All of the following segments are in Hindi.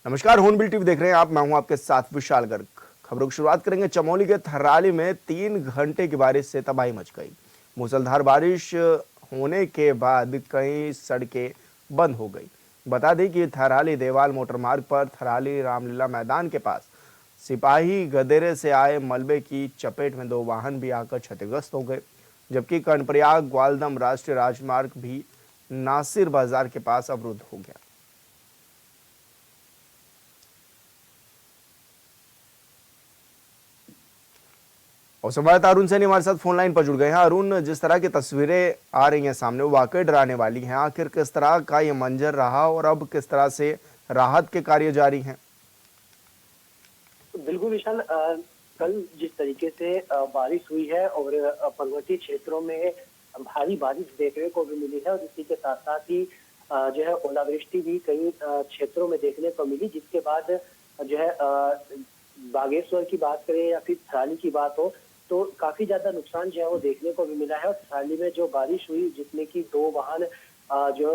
नमस्कार, हॉर्नबिल टीवी देख रहे हैं आप। मैं हूं आपके साथ विशाल गर्ग। खबरों की शुरुआत करेंगे चमोली के थराली में 3 घंटे की बारिश से तबाही मच गई। मूसलाधार बारिश होने के बाद कई सड़कें बंद हो गई। बता दें कि थराली देवाल मोटर मार्ग पर थराली रामलीला मैदान के पास सिपाही गदेरे से आए मलबे की चपेट में 2 वाहन भी आकर क्षतिग्रस्त हो गए, जबकि कर्णप्रयाग ग्वालदम राष्ट्रीय राजमार्ग भी नासिर बाजार के पास अवरुद्ध हो गया। और संवाददाता अरुण सैनी हमारे साथ फोन लाइन पर जुड़ गए हैं। अरुण, जिस तरह की तस्वीरें आ रही हैं सामने वो वाकई डराने वाली हैं। आखिर किस तरह का ये मंजर रहा और अब किस तरह से राहत के कार्य जारी हैं? बिल्कुल विशाल, कल जिस तरीके से बारिश हुई है और पर्वतीय क्षेत्रों में भारी बारिश देखने को भी मिली है और इसी के साथ साथ ही जो है ओलावृष्टि भी कई क्षेत्रों में देखने को मिली, जिसके बाद जो है बागेश्वर की बात करें या फिर थराली की बात हो तो काफी ज्यादा नुकसान जो है वो देखने को भी मिला है। और थराली में जो बारिश हुई जिसमें कि 2 वाहन जो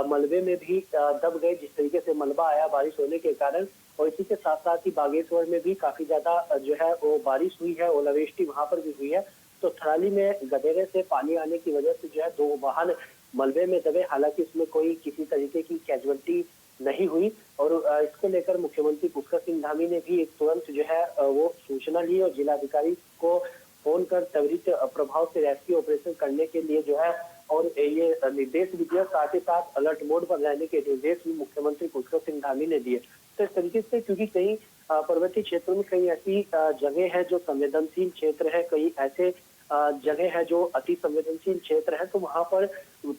मलबे में भी दब गए, जिस तरीके से मलबा आया बारिश होने के कारण। और इसी के साथ साथ ही बागेश्वर में भी काफी ज्यादा जो है वो बारिश हुई है, ओलावृष्टि वहां पर भी हुई है। तो थराली में गदेरे से पानी आने की वजह से जो है 2 वाहन मलबे में दबे। हालांकि इसमें कोई किसी तरीके की कैजुअलिटी नहीं हुई। और इसको लेकर मुख्यमंत्री पुष्कर सिंह धामी ने भी एक तुरंत जो है वो सूचना ली और जिलाधिकारी को फोन कर त्वरित प्रभाव से रेस्क्यू ऑपरेशन करने के लिए जो है और ये निर्देश भी दिया। साथ ही साथ अलर्ट मोड पर रहने के निर्देश भी मुख्यमंत्री पुष्कर सिंह धामी ने दिए। तो इस तरीके से क्योंकि कई पर्वतीय क्षेत्रों में कई ऐसी जगह है जो संवेदनशील क्षेत्र है, कई ऐसे जगह है जो अति संवेदनशील क्षेत्र है, तो वहां पर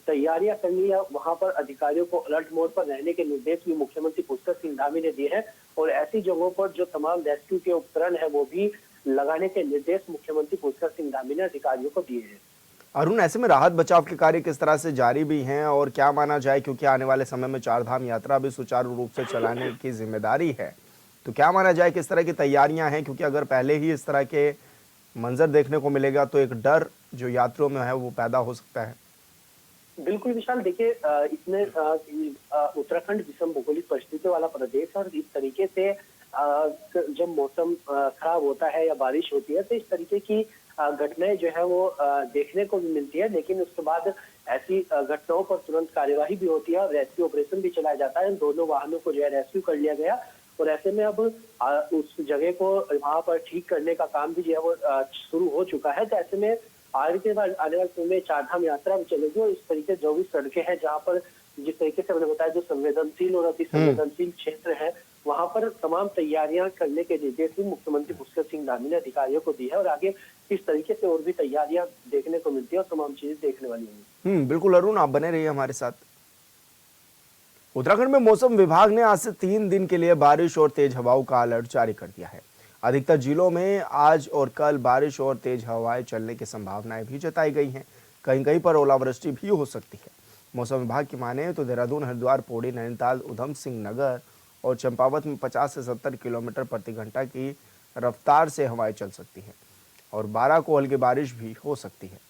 तैयारियां करनी या वहां पर अधिकारियों को अलर्ट मोड पर रहने के निर्देश भी मुख्यमंत्री पुष्कर सिंह धामी ने दिए हैं। और ऐसी जगहों पर जो तमाम रेस्क्यू के उपकरण है वो भी लगाने के निर्देश मुख्यमंत्री पुष्कर सिंह धामी ने अधिकारियों को दिए हैं। अरुण, ऐसे में राहत बचाव के कार्य किस तरह से जारी भी हैं और क्या माना जाए, क्योंकि आने वाले समय में 4 धाम यात्रा भी सुचारू रूप से चलाने की जिम्मेदारी है, तो क्या माना जाए किस तरह की तैयारियां हैं? क्योंकि अगर पहले ही इस तरह के मंजर देखने को मिलेगा तो एक डर जो यात्रियों में है वो पैदा हो सकता है। बिल्कुल विशाल, देखिए इसमें उत्तराखंड विषम भौगोलिक परिस्थितियों वाला प्रदेश है और इस तरीके से जब मौसम खराब होता है या बारिश होती है तो इस तरीके की घटनाएं जो है वो देखने को भी मिलती है। लेकिन उसके बाद ऐसी घटनाओं पर तुरंत कार्यवाही भी होती है और रेस्क्यू ऑपरेशन भी चलाया जाता है। इन दोनों वाहनों को जो है रेस्क्यू कर लिया गया और ऐसे में अब उस जगह को वहां पर ठीक करने का काम भी जो है वो शुरू हो चुका है। तो ऐसे में आने वाले समय में 4 धाम यात्रा भी चलेगी और इस तरीके से जो भी सड़कें हैं जहाँ पर जिस तरीके से मैंने बताया जो संवेदनशील और अति संवेदनशील क्षेत्र है वहां पर तमाम तैयारियां करने के निर्देश भी मुख्यमंत्री पुष्कर सिंह धामी ने अधिकारियों को दी है। और आगे इस तरीके से और भी तैयारियां देखने को मिलती है और तमाम चीजें देखने वाली होंगी। बिल्कुल अरुण, आप बने रहिए हमारे साथ। उत्तराखंड में मौसम विभाग ने आज से 3 दिन के लिए बारिश और तेज हवाओं का अलर्ट जारी कर दिया है। अधिकतर जिलों में आज और कल बारिश और तेज हवाएं चलने की संभावनाएं भी जताई गई हैं। कहीं कहीं पर ओलावृष्टि भी हो सकती है। मौसम विभाग की माने तो देहरादून, हरिद्वार, पौड़ी, नैनीताल, उधम सिंह नगर और चंपावत में 50 से 70 किलोमीटर प्रति घंटा की रफ्तार से हवाएं चल सकती हैं और 12 को हल्की बारिश भी हो सकती है।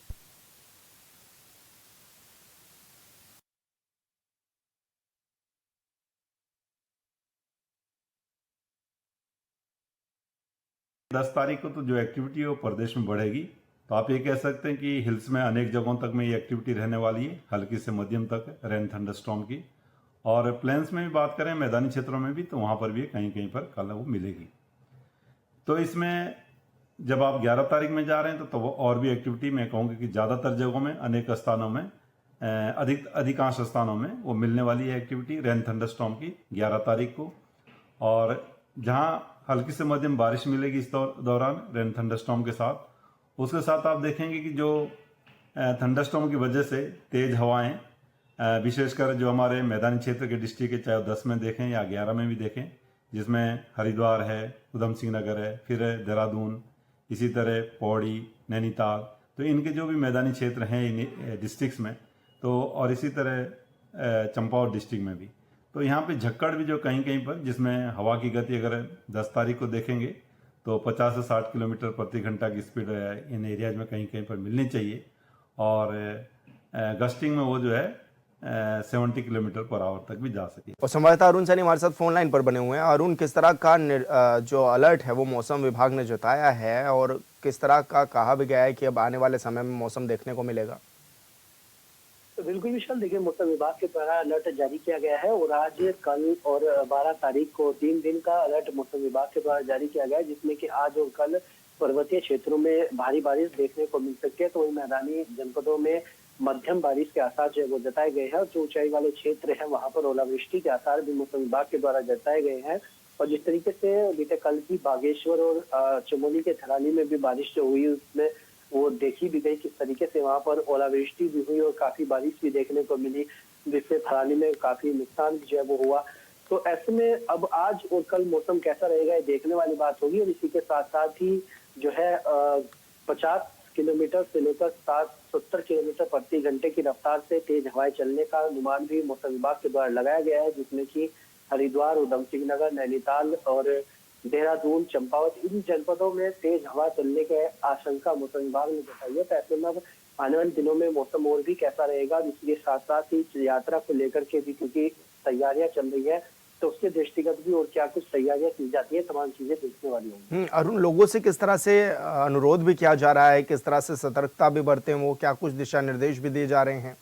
दस तारीख को तो जो एक्टिविटी है वो प्रदेश में बढ़ेगी। तो आप ये कह सकते हैं कि हिल्स में अनेक जगहों तक में ये एक्टिविटी रहने वाली है, हल्की से मध्यम तक रेन थंडरस्टॉर्म की। और प्लेन्स में भी बात करें, मैदानी क्षेत्रों में भी, तो वहाँ पर भी कहीं कहीं पर कल वो मिलेगी। तो इसमें जब आप 11 तारीख में जा रहे हैं तो वो और भी एक्टिविटी मैं कहूँगी कि ज़्यादातर जगहों में, अनेक स्थानों में, अधिकांश स्थानों में वो मिलने वाली है एक्टिविटी रेन थंडरस्टॉर्म की 11 तारीख को। और जहाँ हल्की से मध्यम बारिश मिलेगी इस दौरान रेन थंडरस्टॉर्म के साथ, उसके साथ आप देखेंगे कि जो थंडरस्टॉर्म की वजह से तेज हवाएं, विशेषकर जो हमारे मैदानी क्षेत्र के डिस्ट्रिक्ट है, चाहे 10 में देखें या 11 में भी देखें, जिसमें हरिद्वार है, उधम सिंह नगर है, फिर देहरादून, इसी तरह पौड़ी, नैनीताल, तो इनके जो भी मैदानी क्षेत्र हैं इन डिस्ट्रिक्ट्स में, तो और इसी तरह चंपावत डिस्ट्रिक्ट में भी, तो यहाँ पे झक्कड़ भी जो कहीं कहीं पर, जिसमें हवा की गति अगर 10 तारीख को देखेंगे तो 50 से 60 किलोमीटर प्रति घंटा की स्पीड इन एरियाज में कहीं कहीं पर मिलनी चाहिए। और गस्टिंग में वो जो है 70 किलोमीटर पर आवर तक भी जा सके। और संवाददाता अरुण सैनी हमारे साथ फोन लाइन पर बने हुए हैं। अरुण, किस तरह का जो अलर्ट है वो मौसम विभाग ने जताया है और किस तरह का कहा भी गया है कि अब आने वाले समय में मौसम देखने को मिलेगा? तो बिल्कुल विशाल, देखिए मौसम विभाग के द्वारा अलर्ट जारी किया गया है और आज, कल और 12 तारीख को 3 दिन का अलर्ट मौसम विभाग के द्वारा जारी किया गया है, जिसमें कि आज और कल पर्वतीय क्षेत्रों में भारी बारिश देखने को मिल सकती है, तो वही मैदानी जनपदों में मध्यम बारिश के आसार जो है वो जताए गए हैं और जो ऊंचाई वाले क्षेत्र है वहां पर ओलावृष्टि के आसार भी मौसम विभाग के द्वारा जताए गए हैं। और जिस तरीके से बीते कल की बागेश्वर और चमोली के थराली में भी बारिश जो हुई उसमें वो देखी भी गई किस तरीके से वहां पर ओलावृष्टि भी हुई और काफी बारिश भी देखने को मिली, जिससे थराली में काफी नुकसान जो है वो हुआ। तो ऐसे में अब आज और कल मौसम कैसा रहेगा ये देखने वाली बात होगी। और इसी के साथ साथ ही जो है 50 किलोमीटर से लेकर 70 किलोमीटर प्रति घंटे की रफ्तार से तेज हवाएं चलने का अनुमान भी मौसम विभाग के द्वारा लगाया गया है, जिसमें कि हरिद्वार, उधम सिंह नगर, नैनीताल और देहरादून, चंपावत, इन जनपदों में तेज हवा चलने की आशंका मौसम विभाग ने जताई है। तो ऐसे में अब आने वाले दिनों में मौसम और भी कैसा रहेगा, इसके साथ साथ ही यात्रा को लेकर के भी क्योंकि तैयारियां चल रही है, तो उसके दृष्टिगत भी और क्या कुछ तैयारियां की जाती है, तमाम चीजें देखने वाली होंगी। अरुण, लोगों से किस तरह से अनुरोध भी किया जा रहा है, किस तरह से सतर्कता भी बरतें, वो क्या कुछ दिशा निर्देश भी दिए जा रहे हैं?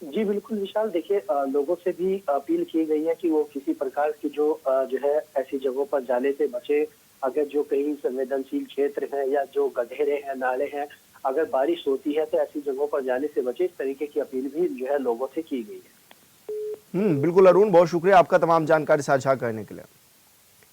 जी बिल्कुल विशाल, देखिए लोगों से भी अपील की गई है कि वो किसी प्रकार की जो है ऐसी जगहों पर जाने से बचे। अगर जो कहीं संवेदनशील क्षेत्र है या जो गड्ढे हैं, नाले हैं, अगर बारिश होती है तो ऐसी जगहों पर जाने से बचे, इस तरीके की अपील भी जो है लोगों से की गई है। बिल्कुल अरुण, बहुत शुक्रिया आपका तमाम जानकारी साझा करने के लिए।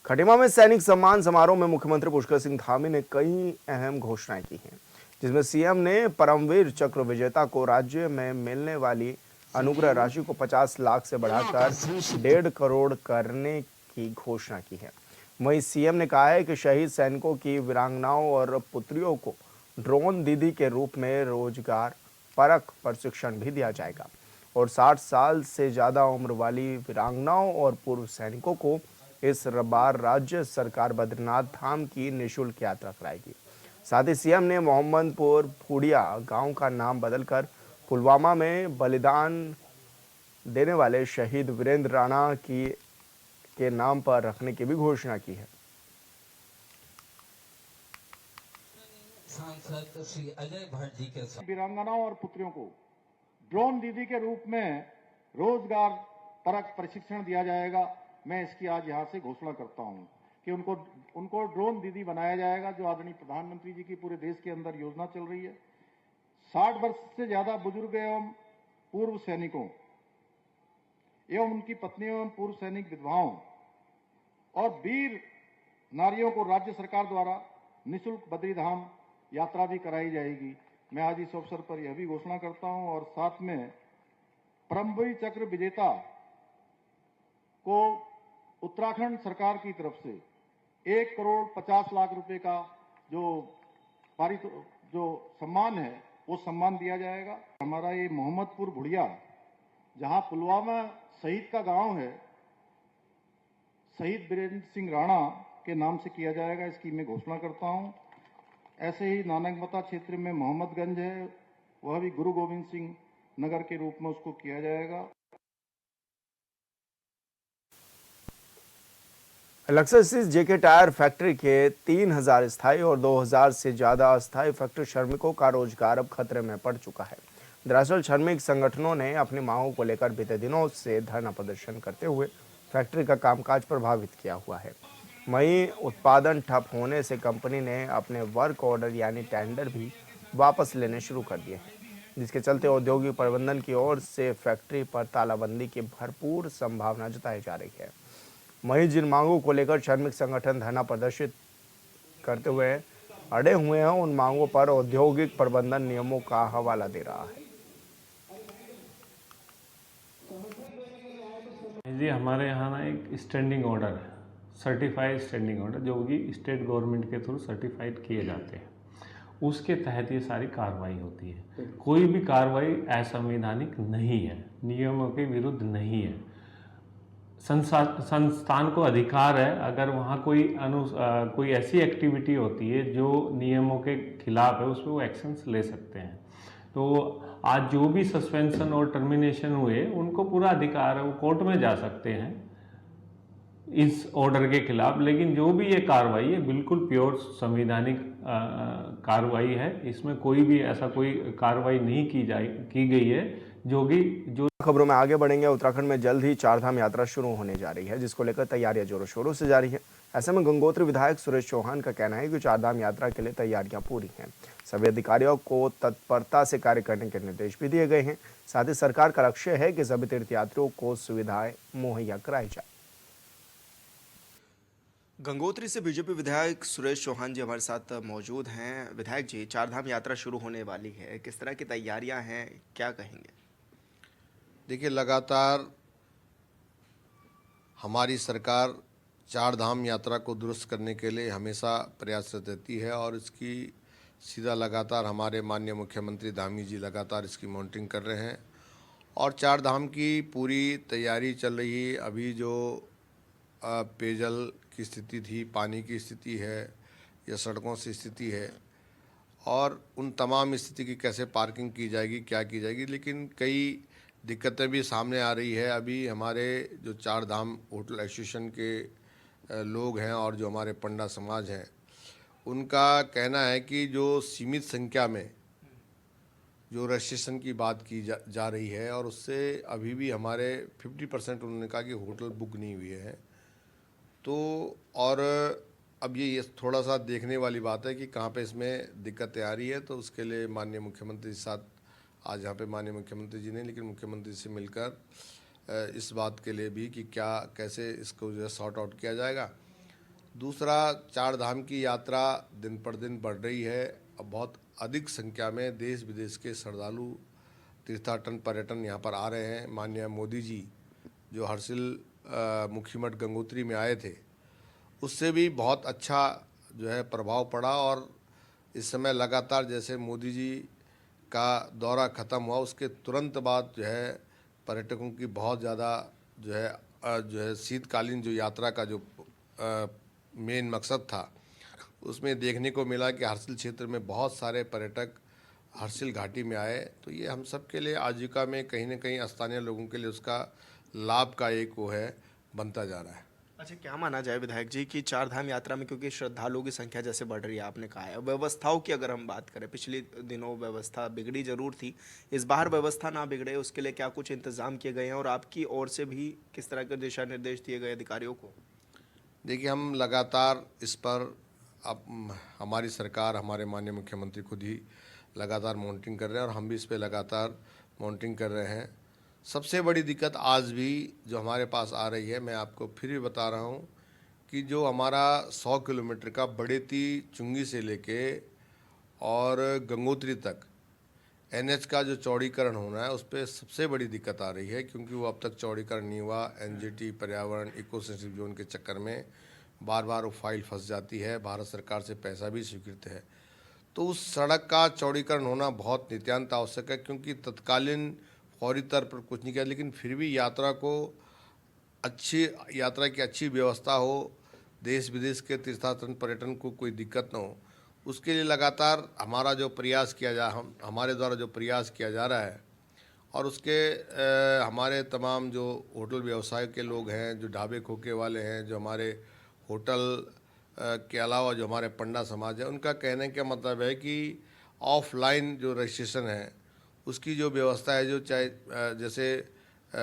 खटीमा में सैनिक सम्मान समारोह में मुख्यमंत्री पुष्कर सिंह धामी ने कई अहम घोषणाएं की हैं, जिसमें सीएम ने परमवीर चक्र विजेता को राज्य में मिलने वाली अनुग्रह राशि को 50 लाख से बढ़ाकर 1.5 करोड़ करने की घोषणा की है। वहीं सीएम ने कहा है कि शहीद सैनिकों की वीरांगनाओं और पुत्रियों को ड्रोन दीदी के रूप में रोजगार परक प्रशिक्षण भी दिया जाएगा और 60 साल से ज्यादा उम्र वाली वीरांगनाओं और पूर्व सैनिकों को इस बार राज्य सरकार बद्रीनाथ धाम की निःशुल्क यात्रा कराएगी। साथ ही सीएम ने मोहम्मदपुर फूडिया गांव का नाम बदलकर पुलवामा में बलिदान देने वाले शहीद वीरेंद्र राणा के नाम पर रखने की भी घोषणा की है। सांसद श्री अजय भट्ट जी के साथ वीरांगनाओं और पुत्रियों को ड्रोन दीदी के रूप में रोजगार परक प्रशिक्षण दिया जाएगा। मैं इसकी आज यहाँ से घोषणा करता हूँ कि उनको ड्रोन दीदी बनाया जाएगा, जो आदरणीय प्रधानमंत्री जी की पूरे देश के अंदर योजना चल रही है। 60 वर्ष से ज्यादा बुजुर्ग एवं पूर्व सैनिकों एवं उनकी पत्नियों एवं पूर्व सैनिक विधवाओं और वीर नारियों को राज्य सरकार द्वारा निःशुल्क बद्री धाम यात्रा भी कराई जाएगी। मैं आज इस अवसर पर यह भी घोषणा करता हूं और साथ में परमवीर चक्र विजेता को उत्तराखंड सरकार की तरफ से 1 करोड़ 50 लाख रुपए का जो सम्मान है वो सम्मान दिया जाएगा। हमारा ये मोहम्मदपुर भुड़िया, जहां पुलवामा शहीद का गांव है, शहीद वीरेंद्र सिंह राणा के नाम से किया जाएगा, इसकी मैं घोषणा करता हूं। ऐसे ही नानकमता क्षेत्र में मोहम्मदगंज है, वह भी गुरु गोविंद सिंह नगर के रूप में उसको किया जाएगा। लक्सर स्थित जेके टायर फैक्ट्री के 3000 स्थायी और 2000 से ज्यादा अस्थायी फैक्ट्री श्रमिकों का रोजगार अब खतरे में पड़ चुका है। दरअसल श्रमिक संगठनों ने अपनी मांगों को लेकर बीते दिनों से धरना प्रदर्शन करते हुए फैक्ट्री का कामकाज प्रभावित किया हुआ है। वहीं उत्पादन ठप होने से कंपनी ने अपने वर्क ऑर्डर यानी टेंडर भी वापस लेने शुरू कर दिए हैं, जिसके चलते औद्योगिक प्रबंधन की ओर से फैक्ट्री पर तालाबंदी की भरपूर संभावना जताई जा रही है। वहीं जिन मांगों को लेकर श्रमिक संगठन धरना प्रदर्शित करते हुए अड़े हुए हैं, उन मांगों पर औद्योगिक प्रबंधन नियमों का हवाला दे रहा है। जी, हमारे यहाँ ना एक स्टैंडिंग ऑर्डर है, सर्टिफाइड स्टैंडिंग ऑर्डर, जो कि स्टेट गवर्नमेंट के थ्रू सर्टिफाइड किए जाते हैं। उसके तहत ये सारी कार्रवाई होती है। कोई भी कार्रवाई असंवैधानिक नहीं है, नियमों के विरुद्ध नहीं है। संस्थान को अधिकार है, अगर वहाँ कोई ऐसी एक्टिविटी होती है जो नियमों के खिलाफ है, उसमें वो एक्शंस ले सकते हैं। तो आज जो भी सस्पेंशन और टर्मिनेशन हुए उनको पूरा अधिकार है, वो कोर्ट में जा सकते हैं इस ऑर्डर के खिलाफ। लेकिन जो भी ये कार्रवाई है बिल्कुल प्योर संवैधानिक कार्रवाई है, इसमें कोई भी ऐसा कोई कार्रवाई नहीं की गई है जो खबरों में आगे बढ़ेंगे। उत्तराखंड में जल्द ही चारधाम यात्रा शुरू होने जा रही है, जिसको लेकर तैयारियां जोरों शोरों से जारी है। ऐसे में गंगोत्री विधायक सुरेश चौहान का कहना है कि चारधाम यात्रा के लिए तैयारियां पूरी हैं। सभी अधिकारियों को तत्परता से कार्य करने के निर्देश भी दिए गए हैं। साथ ही सरकार का लक्ष्य है कि सभी तीर्थयात्रियों को सुविधाएं मुहैया कराई जाए। गंगोत्री से बीजेपी विधायक सुरेश चौहान जी हमारे साथ मौजूद हैं। विधायक जी, चारधाम यात्रा शुरू होने वाली है, किस तरह की तैयारियां हैं, क्या कहेंगे? देखिए, लगातार हमारी सरकार चार धाम यात्रा को दुरुस्त करने के लिए हमेशा प्रयासरत रहती है और इसकी सीधा लगातार हमारे माननीय मुख्यमंत्री धामी जी लगातार इसकी मॉनिटरिंग कर रहे हैं और चार धाम की पूरी तैयारी चल रही है। अभी जो पेयजल की स्थिति थी, पानी की स्थिति है या सड़कों से स्थिति है और उन तमाम स्थिति की कैसे पार्किंग की जाएगी, क्या की जाएगी, लेकिन कई दिक्कतें भी सामने आ रही है। अभी हमारे जो चार धाम होटल एसोसिएशन के लोग हैं और जो हमारे पंडा समाज हैं, उनका कहना है कि जो सीमित संख्या में जो रजिस्ट्रेशन की बात की जा रही है और उससे अभी भी हमारे 50% उन्होंने कहा कि होटल बुक नहीं हुए हैं। तो और अब ये थोड़ा सा देखने वाली बात है कि कहाँ पे इसमें दिक्कतें आ रही है। तो उसके लिए माननीय मुख्यमंत्री के साथ आज यहाँ पे माननीय मुख्यमंत्री जी ने, लेकिन मुख्यमंत्री से मिलकर इस बात के लिए भी कि क्या कैसे इसको जो है सॉर्ट आउट किया जाएगा। दूसरा, चार धाम की यात्रा दिन पर दिन बढ़ रही है। अब बहुत अधिक संख्या में देश विदेश के श्रद्धालु तीर्थाटन पर्यटन यहाँ पर आ रहे हैं। माननीय मोदी जी जो हर्षिल मुखीमठ गंगोत्री में आए थे, उससे भी बहुत अच्छा जो है प्रभाव पड़ा और इस समय लगातार जैसे मोदी जी का दौरा ख़त्म हुआ उसके तुरंत बाद जो है पर्यटकों की बहुत ज़्यादा जो है शीतकालीन जो यात्रा का जो मेन मकसद था, उसमें देखने को मिला कि हर्षिल क्षेत्र में बहुत सारे पर्यटक हर्षिल घाटी में आए। तो ये हम सब के लिए आजीविका में कहीं ना कहीं स्थानीय लोगों के लिए उसका लाभ का एक वो है बनता जा रहा है। अच्छा, क्या माना जाए विधायक जी कि चार धाम यात्रा में क्योंकि श्रद्धालुओं की संख्या जैसे बढ़ रही है, आपने कहा है, व्यवस्थाओं की अगर हम बात करें, पिछले दिनों व्यवस्था बिगड़ी जरूर थी, इस बार व्यवस्था ना बिगड़े उसके लिए क्या कुछ इंतजाम किए गए हैं और आपकी ओर से भी किस तरह के दिशा निर्देश दिए गए अधिकारियों को? देखिए, हम लगातार इस पर अब हमारी सरकार, हमारे माननीय मुख्यमंत्री खुद ही लगातार मॉनिटरिंग कर रहे हैं और हम भी इस पर लगातार मॉनिटरिंग कर रहे हैं। सबसे बड़ी दिक्कत आज भी जो हमारे पास आ रही है, मैं आपको फिर भी बता रहा हूँ कि जो हमारा 100 किलोमीटर का बड़ेती चुंगी से लेके और गंगोत्री तक NH का जो चौड़ीकरण होना है, उस पर सबसे बड़ी दिक्कत आ रही है क्योंकि वो अब तक चौड़ीकरण नहीं हुआ। NGT पर्यावरण इको सेंसिटिव जोन के चक्कर में बार बार वो फाइल फंस जाती है, भारत सरकार से पैसा भी स्वीकृत है। तो उस सड़क का चौड़ीकरण होना बहुत नितांत आवश्यक है क्योंकि तत्कालीन फौरी तौर पर कुछ नहीं किया, लेकिन फिर भी यात्रा की अच्छी व्यवस्था हो, देश विदेश के तीर्थाटन पर्यटन को कोई दिक्कत न हो, उसके लिए लगातार हमारा जो प्रयास हमारे द्वारा जो प्रयास किया जा रहा है और उसके हमारे तमाम जो होटल व्यवसाय के लोग हैं, जो ढाबे खोके वाले हैं, जो हमारे होटल के अलावा जो हमारे पंडा समाज है, उनका कहने का मतलब है कि ऑफलाइन जो रजिस्ट्रेशन है उसकी जो व्यवस्था है, जो चाहे जैसे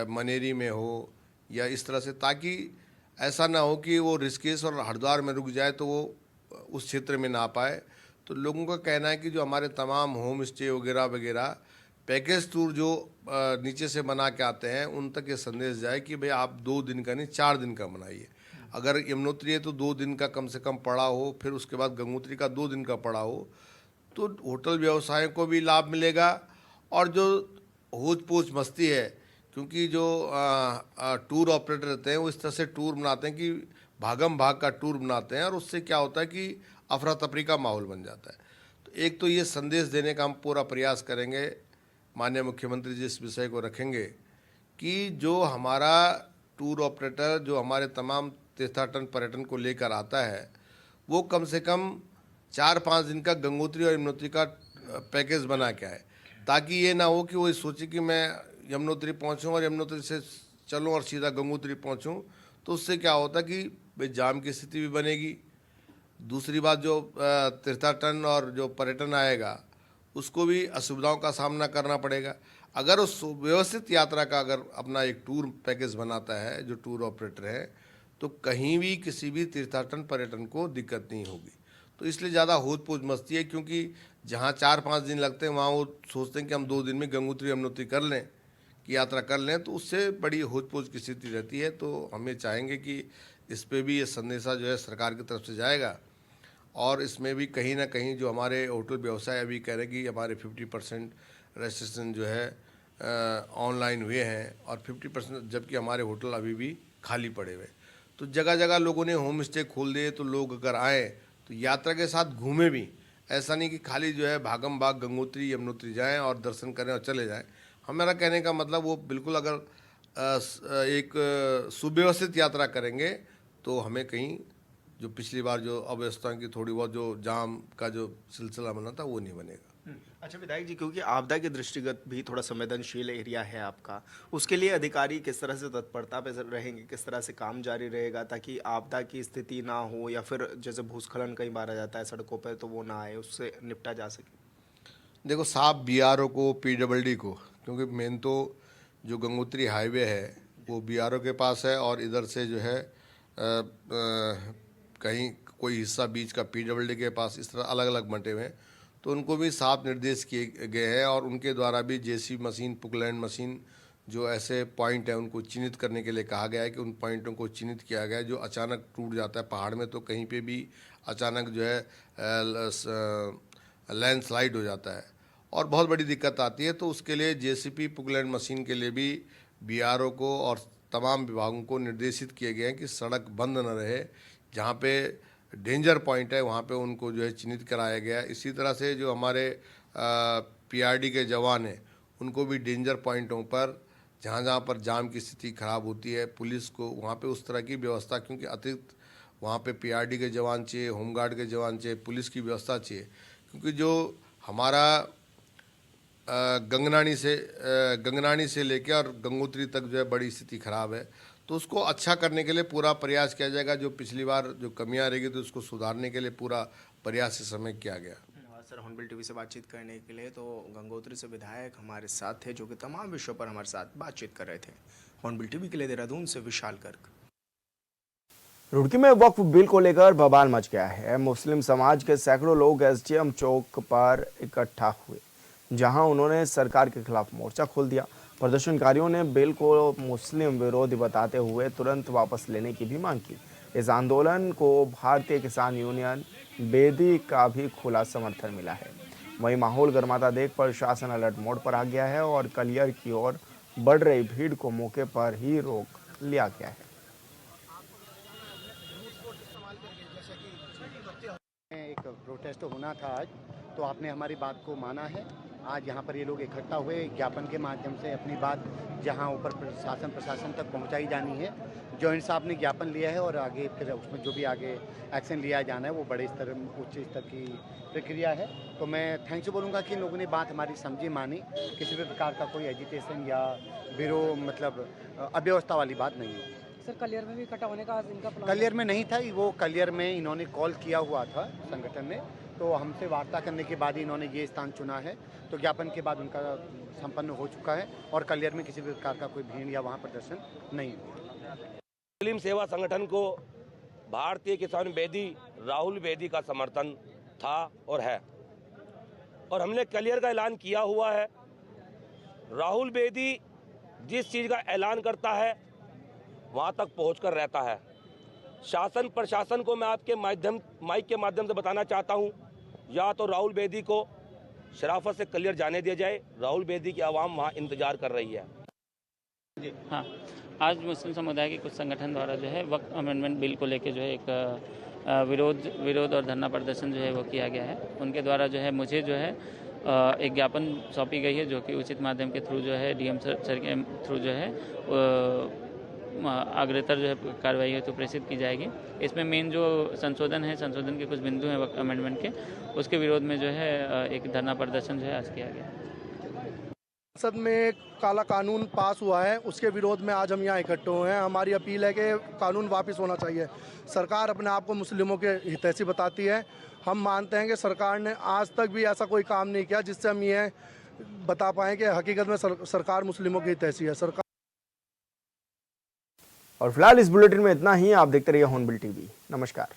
मनेरी में हो या इस तरह से, ताकि ऐसा ना हो कि वो ऋषिकेश और हरिद्वार में रुक जाए तो वो उस क्षेत्र में ना पाए। तो लोगों का कहना है कि जो हमारे तमाम होम स्टे वगैरह वगैरह पैकेज टूर जो नीचे से बना के आते हैं, उन तक ये संदेश जाए कि भाई आप 2 दिन का नहीं 4 दिन का बनाइए। अगर यमुनोत्री है तो 2 दिन का कम से कम पड़ा हो, फिर उसके बाद गंगोत्री का 2 दिन का पड़ा हो, तो होटल व्यवसाय को भी लाभ मिलेगा और जो होच पोच मस्ती है, क्योंकि जो टूर ऑपरेटर रहते हैं वो इस तरह से टूर बनाते हैं कि भागम भाग का टूर बनाते हैं और उससे क्या होता है कि अफरा तफरी का माहौल बन जाता है। तो एक तो ये संदेश देने का हम पूरा प्रयास करेंगे, माननीय मुख्यमंत्री जी इस विषय को रखेंगे कि जो हमारा टूर ऑपरेटर जो हमारे तमाम तीर्थाटन पर्यटन को लेकर आता है, वो कम से कम 4-5 दिन का गंगोत्री और यमुनोत्री का पैकेज बना के आए। ताकि ये ना हो कि वो सोचे कि मैं यमुनोत्री पहुंचूं और यमुनोत्री से चलूं और सीधा गंगोत्री पहुंचूं, तो उससे क्या होता कि भाई जाम की स्थिति भी बनेगी। दूसरी बात, जो तीर्थाटन और जो पर्यटन आएगा उसको भी असुविधाओं का सामना करना पड़ेगा। अगर उस व्यवस्थित यात्रा का अगर अपना एक टूर पैकेज बनाता है जो टूर ऑपरेटर है, तो कहीं भी किसी भी तीर्थाटन पर्यटन को दिक्कत नहीं होगी। तो इसलिए ज़्यादा होच पोच मस्ती है, क्योंकि जहाँ 4-5 दिन लगते हैं वहाँ वो सोचते हैं कि हम 2 दिन में गंगोत्री यमुनोत्री कर लें, की यात्रा कर लें, तो उससे बड़ी होच पोच की स्थिति रहती है। तो हम ये चाहेंगे कि इस पे भी ये संदेशा जो है सरकार की तरफ से जाएगा, और इसमें भी कहीं ना कहीं जो हमारे होटल व्यवसाय अभी कह रहे हैं कि हमारे 50% रजिस्ट्रेशन जो है ऑनलाइन हुए हैं और 50%, जबकि हमारे होटल अभी भी खाली पड़े हुए। तो जगह जगह लोगों ने होम स्टे खोल दिए, तो लोग अगर आए तो यात्रा के साथ घूमें भी, ऐसा नहीं कि खाली जो है भागम भाग गंगोत्री यमुनोत्री जाएं और दर्शन करें और चले जाएं। हमारा कहने का मतलब वो बिल्कुल अगर एक सुव्यवस्थित यात्रा करेंगे तो हमें कहीं जो पिछली बार जो अव्यवस्था की थोड़ी बहुत जो जाम का जो सिलसिला बना था वो नहीं बनेगा। अच्छा विधायक जी, क्योंकि आपदा के दृष्टिगत भी थोड़ा संवेदनशील एरिया है आपका, उसके लिए अधिकारी किस तरह से तत्परता पे रहेंगे, किस तरह से काम जारी रहेगा ताकि आपदा की स्थिति ना हो, या फिर जैसे भूस्खलन कई बार आ जाता है सड़कों पर, तो वो ना आए, उससे निपटा जा सके? देखो, साफ BRO को, PWD को, क्योंकि मेन तो जो गंगोत्री हाईवे है वो BRO के पास है, और इधर से जो है कहीं कोई हिस्सा बीच का PWD के पास, इस तरह अलग अलग बंटे हुए हैं। तो उनको भी साफ निर्देश किए गए हैं, और उनके द्वारा भी JCB मशीन, पुकलैंड मशीन, जो ऐसे पॉइंट हैं उनको चिन्हित करने के लिए कहा गया है कि उन पॉइंटों को चिन्हित किया गया है जो अचानक टूट जाता है पहाड़ में, तो कहीं पे भी अचानक जो है लैंडस्लाइड हो जाता है और बहुत बड़ी दिक्कत आती है। तो उसके लिए JCB पुकलैंड मशीन के लिए भी BRO को और तमाम विभागों को निर्देशित किए गए हैं कि सड़क बंद न रहे, जहाँ पे डेंजर पॉइंट है वहाँ पे उनको जो है चिन्हित कराया गया है। इसी तरह से जो हमारे PRD के जवान हैं उनको भी डेंजर पॉइंटों पर, जहाँ जहाँ पर जाम की स्थिति खराब होती है, पुलिस को वहाँ पे उस तरह की व्यवस्था, क्योंकि अतिरिक्त वहाँ पे PRD के जवान चाहिए, होमगार्ड के जवान चाहिए, पुलिस की व्यवस्था चाहिए। क्योंकि जो हमारा गंगनानी से लेकर और गंगोत्री तक जो है बड़ी स्थिति खराब है, तो उसको अच्छा करने के लिए पूरा प्रयास किया जाएगा। जो पिछली बार जो कमियां रहेगी तो उसको सुधारने के लिए पूरा प्रयास इस समय किया गया। सर, हॉर्नबिल टीवी से बातचीत करने के लिए तो गंगोत्री से विधायक हमारे साथ थे, जो कि तमाम विषयों पर हमारे साथ बातचीत कर रहे थे। हॉर्नबिल टीवी के लिए देहरादून से विशाल गर्ग। रुड़की में वक्फ बिल को लेकर बवाल मच गया है। मुस्लिम समाज के सैकड़ों लोग SDM चौक पर इकट्ठा हुए, जहां उन्होंने सरकार के खिलाफ मोर्चा खोल दिया। प्रदर्शनकारियों ने बिल को मुस्लिम विरोधी बताते हुए तुरंत वापस लेने की भी मांग की। इस आंदोलन को भारतीय किसान यूनियन बेदी का भी खुला समर्थन मिला है। वहीं माहौल गर्माता देख प्रशासन अलर्ट मोड पर आ गया है और कलियर की ओर बढ़ रही भीड़ को मौके पर ही रोक लिया गया है। एक प्रोटेस्ट होना था आज, तो आपने हमारी बात को माना है। आज यहाँ पर ये लोग इकट्ठा हुए, ज्ञापन के माध्यम से अपनी बात जहाँ ऊपर प्रशासन तक पहुँचाई जानी है। जॉइंट साहब ने ज्ञापन लिया है और आगे फिर उसमें जो भी आगे एक्शन लिया जाना है वो बड़े स्तर, उच्च स्तर की प्रक्रिया है। तो मैं थैंक्स बोलूँगा कि इन लोगों ने बात हमारी समझी, मानी। किसी भी प्रकार का कोई एजिटेशन या विरोध, मतलब अव्यवस्था वाली बात नहीं है। सर, कलियर में भी इकट्ठा होने का इनका प्लान? कलियर में नहीं था, वो कलियर में इन्होंने कॉल किया हुआ था संगठन ने, तो हमसे वार्ता करने के बाद ही इन्होंने ये स्थान चुना है। तो ज्ञापन के बाद उनका संपन्न हो चुका है और कलियर में किसी भी प्रकार का कोई भीड़ या वहाँ प्रदर्शन नहीं हुआ। मुस्लिम सेवा संगठन को भारतीय किसान बेदी राहुल बेदी का समर्थन था और है, और हमने कलियर का ऐलान किया हुआ है। राहुल बेदी जिस चीज़ का ऐलान करता है वहाँ तक पहुँचकर रहता है। शासन प्रशासन को मैं आपके माइक के माध्यम से बताना चाहता हूँ, या तो राहुल बेदी को शराफत से कलियर जाने दिया जाए। राहुल बेदी की आवाम वहाँ इंतजार कर रही है। हाँ, आज मुस्लिम समुदाय के कुछ संगठन द्वारा जो है वक्फ अमेंडमेंट बिल को लेकर जो है एक विरोध और धरना प्रदर्शन जो है वो किया गया है। उनके द्वारा जो है मुझे जो है एक ज्ञापन सौंपी गई है, जो कि उचित माध्यम के थ्रू जो है DM सर के थ्रू जो है अग्रतर जो है कार्रवाई है तो प्रेषित की जाएगी। इसमें मेन जो संशोधन के कुछ बिंदु हैं वक्फ अमेंडमेंट के, उसके विरोध में जो है एक धरना प्रदर्शन जो है आज किया गया। संसद में काला कानून पास हुआ है, उसके विरोध में आज हम यहाँ इकट्ठे हुए हैं। हमारी अपील है कि कानून वापस होना चाहिए। सरकार अपने आप को मुस्लिमों के हितैषी बताती है। हम मानते हैं कि सरकार ने आज तक भी ऐसा कोई काम नहीं किया जिससे हम ये बता पाएँ कि हकीकत में सरकार मुस्लिमों की हितैषी है। सरकार और फिलहाल इस बुलेटिन में इतना ही। आप देखते रहिए हॉर्नबिल टीवी। नमस्कार।